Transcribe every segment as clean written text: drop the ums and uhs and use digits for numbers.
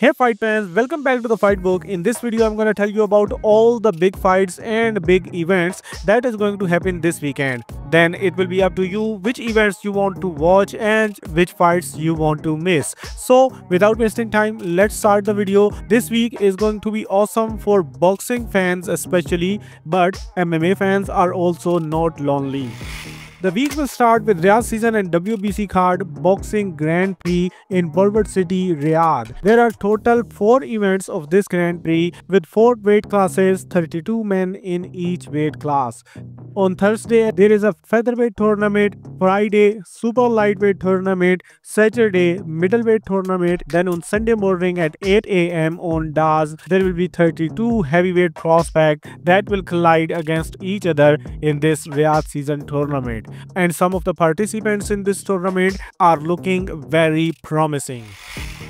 Hey fight fans, welcome back to the Fight Book. In this video, I'm going to tell you about all the big fights and big events that is going to happen this weekend. Then it will be up to you which events you want to watch and which fights you want to miss. So without wasting time, let's start the video. This week is going to be awesome for boxing fans especially, but MMA fans are also not lonely. The week will start with Riyadh season and WBC card boxing Grand Prix in Bollywood City, Riyadh. There are total 4 events of this Grand Prix with 4 weight classes, 32 men in each weight class. On Thursday, there is a featherweight tournament, Friday, super lightweight tournament, Saturday, middleweight tournament, then on Sunday morning at 8 a.m. on DAS, there will be 32 heavyweight prospects that will collide against each other in this Riyadh season tournament. And some of the participants in this tournament are looking very promising.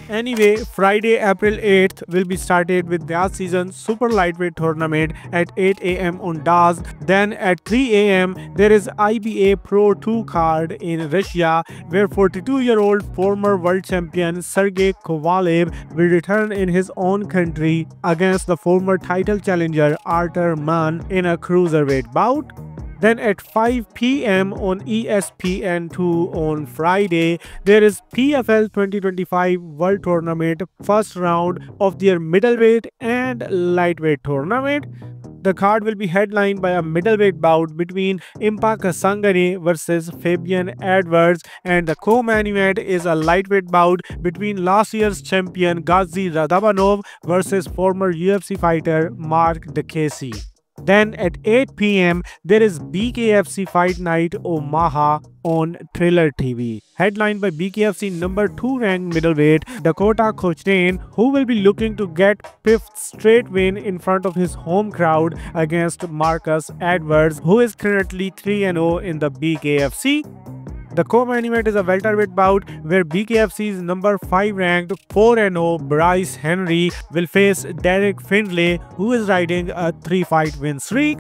Anyway, Friday, April 8th will be started with Riyadh season super lightweight tournament at 8 a.m. on DAS. Then at 3 a.m. there is IBA Pro 2 card in Russia where 42-year-old former world champion Sergey Kovalev will return in his own country against the former title challenger Artur Mann in a cruiserweight bout. Then at 5 p.m. on ESPN2 on Friday, there is PFL 2025 World Tournament first round of their middleweight and lightweight tournament. The card will be headlined by a middleweight bout between Impa Kasanganay versus Fabian Edwards, and the co-main event is a lightweight bout between last year's champion Ghazi Radabanov versus former UFC fighter Mark Diakiese. Then at 8 p.m. there is BKFC Fight Night Omaha on Triller TV, headlined by BKFC number 2 ranked middleweight Dakota Cochrane, who will be looking to get 5th straight win in front of his home crowd against Marcus Edwards, who is currently 3-0 in the BKFC. The co-main event is a welterweight bout where BKFC's number 5 ranked 4-0 Bryce Henry will face Derek Findlay, who is riding a 3-fight win streak.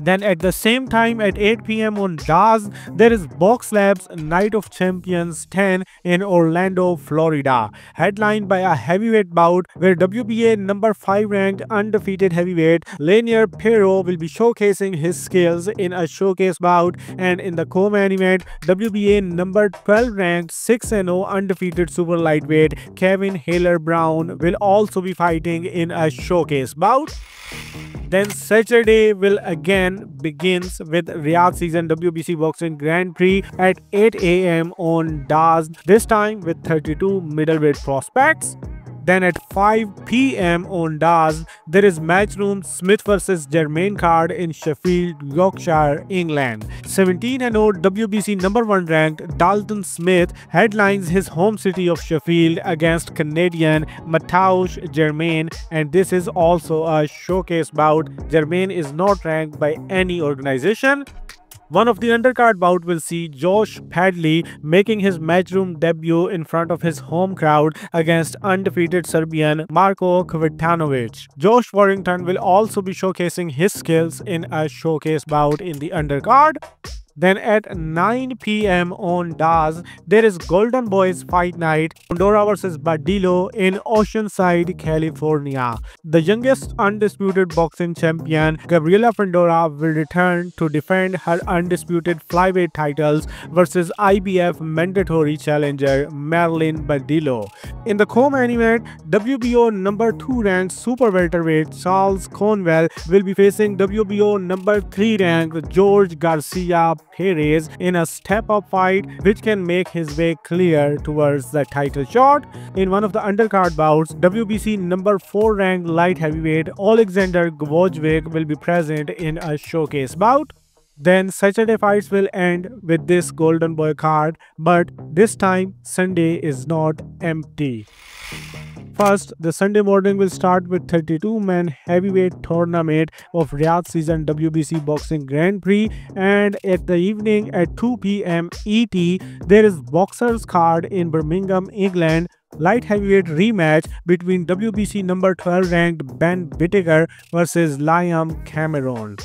Then at the same time at 8 p.m. on DAS, there is Box Labs Night of Champions 10 in Orlando, Florida, headlined by a heavyweight bout where WBA number 5 ranked undefeated heavyweight Lanier Pero will be showcasing his skills in a showcase bout, and in the co-main event, WBA number 12 ranked 6-0 undefeated super lightweight Kevin Haler Brown will also be fighting in a showcase bout. Then Saturday will again begins with Riyadh season WBC boxing Grand Prix at 8 a.m. on DAS, this time with 32 middleweight prospects. Then at 5 p.m. on DAS, there is Matchroom Smith vs Germain card in Sheffield, Yorkshire, England. 17-0 WBC number 1 ranked Dalton Smith headlines his home city of Sheffield against Canadian Mateusz Germain, and this is also a showcase bout. Germain is not ranked by any organization. One of the undercard bout will see Josh Padley making his Matchroom debut in front of his home crowd against undefeated Serbian Marko Kvitanovic. Josh Warrington will also be showcasing his skills in a showcase bout in the undercard. Then at 9 p.m. on DAS, there is Golden Boys Fight Night, Fundora vs Badillo in Oceanside, California. The youngest undisputed boxing champion, Gabriela Fundora, will return to defend her undisputed flyweight titles versus IBF mandatory challenger Marilyn Badillo. In the co-main event, WBO number 2 ranked super welterweight Charles Conwell will be facing WBO number 3 ranked George Garcia Perez in a step-up fight which can make his way clear towards the title shot. In one of the undercard bouts, WBC number 4 ranked light heavyweight Alexander Gvozdyk will be present in a showcase bout. Then Saturday fights will end with this Golden Boy card, but this time Sunday is not empty. First, the Sunday morning will start with 32-man heavyweight tournament of Riyadh season WBC boxing Grand Prix, and at the evening at 2 p.m. ET, there is boxers card in Birmingham, England, light heavyweight rematch between WBC number 12 ranked Ben Whittaker versus Liam Cameron.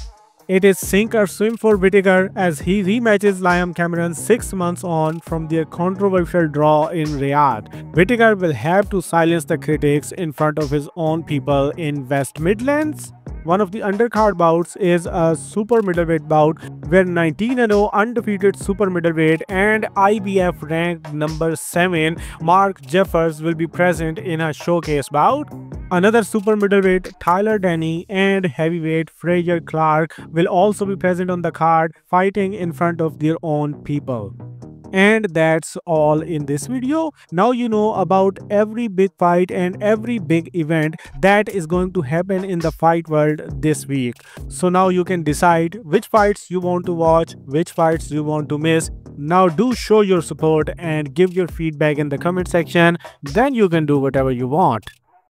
It is sink or swim for Whittaker as he rematches Liam Cameron 6 months on from their controversial draw in Riyadh. Whittaker will have to silence the critics in front of his own people in West Midlands. One of the undercard bouts is a super middleweight bout where 19-0 undefeated super middleweight and IBF ranked number 7 Mark Jeffers will be present in a showcase bout. Another super middleweight Tyler Denny and heavyweight Frazier Clark will also be present on the card, fighting in front of their own people. And that's all in this video. Now you know about every big fight and every big event that is going to happen in the fight world this week. So now you can decide which fights you want to watch, which fights you want to miss. Now do show your support and give your feedback in the comment section. Then you can do whatever you want.